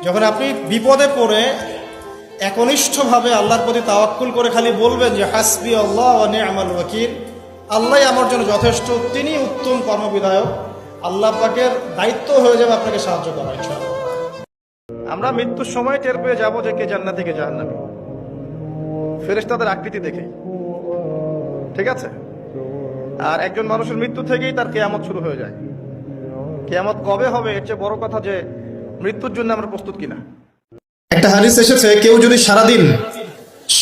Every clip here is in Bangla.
যখন আপনি বিপদে পড়ে একনিষ্ঠভাবে আল্লাহর প্রতি তাওয়াক্কুল করে খালি বলবেন যে হাসবি আল্লাহ ওয়া নি'মাল ওয়াকিল, আল্লাহই আমার জন্য যথেষ্ট, তিনি উত্তম কর্মবিধায়ক, আল্লাহ পাকের দায়িত্ব হয়ে যাবে আপনাকে সাহায্য করা ইনশাআল্লাহ। আমরা মৃত্যুর সময় টের পেয়ে যাবো যে কে জান্নাতি কে জাহান্নামী, ফেরেশতাদের আকৃতি দেখেই, ঠিক আছে? আর একজন মানুষের মৃত্যু থেকেই তার কিয়ামত শুরু হয়ে যায়। কিয়ামত কবে হবে এর চেয়ে বড় কথা যে মৃত্যুর জন্য আমরা প্রস্তুত কিনা। একটা হাদিস এসেছে, কেউ যদি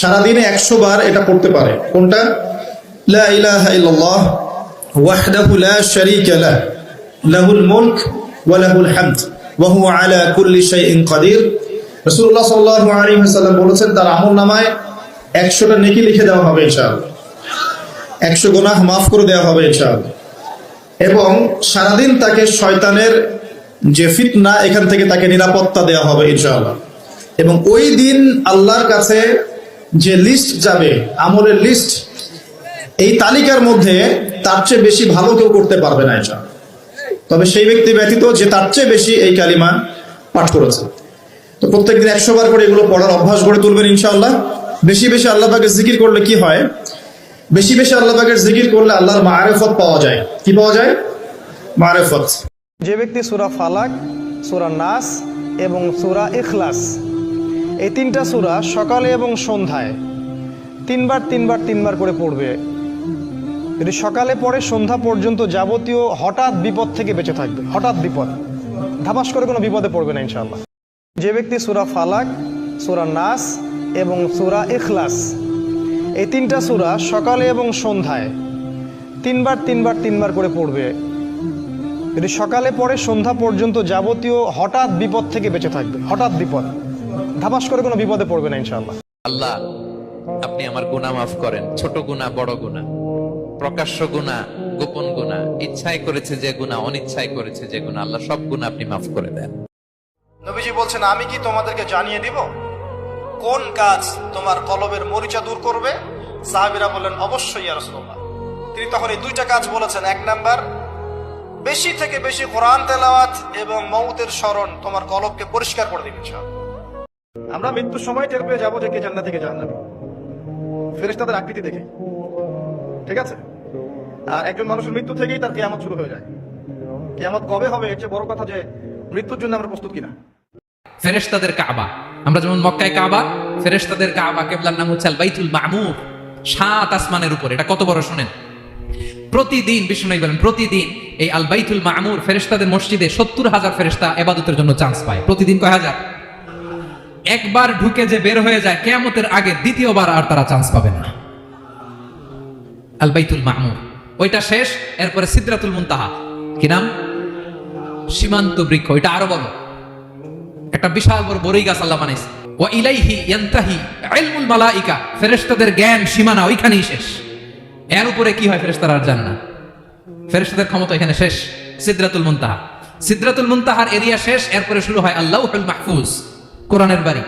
সারাদিনে 100 বার এটা পড়তে পারে, কোনটা? লা ইলাহা ইল্লাল্লাহ ওয়াহদাহু লা শারীকা লাহ লাহুল মুলক ওয়া লাহুল হামদ ওয়া হুয়া আলা কুল্লি শাইইন কাদির। রাসূলুল্লাহ সাল্লাল্লাহু আলাইহি ওয়াসাল্লাম বলেছেন, তার আমলনামায় 100টা নেকি লিখে দেওয়া হবে ইনশাআল্লাহ, 100 গুনাহ মাফ করে দেওয়া হবে ইনশাআল্লাহ, এবং সারাদিন তাকে শয়তানের যে ফিতনা এখান থেকে তাকে নিরাপত্তা দেওয়া হবে ইনশাআল্লাহ। এবং ওই দিন আল্লাহর কাছে যে লিস্ট যাবে, আমলের লিস্ট, এই তালিকার মধ্যে তার চেয়ে বেশি ভালো কেউ করতে পারবে না ইনশাআল্লাহ, তবে সেই ব্যক্তি ব্যতীত যে তার চেয়ে বেশি এই কালিমা পাঠ করেছে। তো প্রত্যেকদিন 100 বার করে এগুলো পড়ার অভ্যাস গড়ে তুলবেন ইনশাআল্লাহ। বেশি বেশি আল্লাহ পাকের জিকির করলে কি হয়? বেশি বেশি আল্লাহ পাকের জিকির করলে আল্লাহর মারিফত পাওয়া যায়। কি পাওয়া যায়? মারিফত। যে ব্যক্তি সূরা ফালাক, সূরা নাস এবং সূরা ইখলাস, এই 3টা সূরা সকালে এবং সন্ধ্যায় 3বার করে পড়বে, যদি সকালে পড়ে সন্ধ্যা পর্যন্ত যাবতীয় হঠাৎ বিপদ থেকে বেঁচে থাকবে। হঠাৎ বিপদ, ধাপাস করে কোনো বিপদে পড়বে না ইনশাআল্লাহ। যে ব্যক্তি সূরা ফালাক, সূরা নাস এবং সূরা ইখলাস, এই 3টা সূরা সকালে এবং সন্ধ্যায় 3বার করে পড়বে, যদি সকালে পড়ে সন্ধ্যা পর্যন্ত যাবতীয় হঠাৎ বিপদ থেকে বেঁচে থাকবে। হঠাৎ বিপদ, ধাপাস করে কোনো বিপদে পড়বে না ইনশাআল্লাহ। আল্লাহ, আপনি আমার গুনাহ মাফ করেন, ছোট গুনাহ, বড় গুনাহ, প্রকাশ্য গুনাহ, গোপন গুনাহ, ইচ্ছায় করেছে যে গুনাহ, অনিচ্ছায় করেছে যে গুনাহ, আল্লাহ সব গুনাহ আপনি মাফ করে দেন। নবীজি বলছেন, আমি কি তোমাদেরকে জানিয়ে দিব কোন কাজ তোমার কলবের মরিচা দূর করবে? সাহাবীরা বললেন, অবশ্যই ইয়া রাসূলুল্লাহ। তিনি তখন এই 2টা কাজ বলেছেন। 1 নাম্বার, বেশি থেকে বেশি কোরআন তেলাওয়াত এবং মউতের স্মরণ তোমার কলবকে পরিষ্কার করে দিবে ইনশাআল্লাহ। আমরা মৃত্যুর সময় টের পেয়ে যাবো যে কে জান্নাতি কে জাহান্নামী, ফেরেশতাদের আকৃতি দেখে, ঠিক আছে? আর একজন মানুষের মৃত্যু থেকেই তার কিয়ামত শুরু হয়ে যায়। কিয়ামত কবে হবে এর চেয়ে বড় কথা যে মৃত্যুর জন্য আমরা প্রস্তুত কিনা। ফেরেশতাদের কাবা, আমরা যেমন মক্কায় কাবা, ফেরেশতাদের কাবা, কিবলার নাম হচ্ছে আল বাইতুল মামুর, 7 আসমানের উপর। এটা কত বড় শুনেন। প্রতিদিন বিষ্ণু বলেন, প্রতিদিন এই আল বাইতুল মামুর ফেরেশতাদের মসজিদে 70,000 ফেরেশতা ইবাদতের জন্য চান্স পায়। প্রতিদিন কয় হাজার? একবার ঢুকে যে বের হয়ে যায় কিয়ামতের আগে দ্বিতীয়বার আর তারা চান্স পাবে না। আল বাইতুল মামুর ওইটা শেষ, এরপরে সিদরাতুল মুনতাহা, কি নাম? সীমান্ত বৃক্ষ। ওইটা আরো বড়, একটা বিশাল বড় বড়ই গাছ আল্লাহ বানাইছে। ওয়া ইলাইহি ইয়ানতাহি ইলমুল মালাইকা, ফেরেশতাদের জ্ঞান সীমানা ওইখানেই শেষ। এর উপরে কি হয় ফেরেশতারা আর জানে না। ফেরেশতাদের ক্ষমতা এখানে শেষ। সিদরাতুল মুনতাহা, সিদরাতুল মুনতাহার এরিয়া শেষ, এরপরে শুরু হয় আল্লাহুল মাহফুজ, কোরআনের বাড়ি।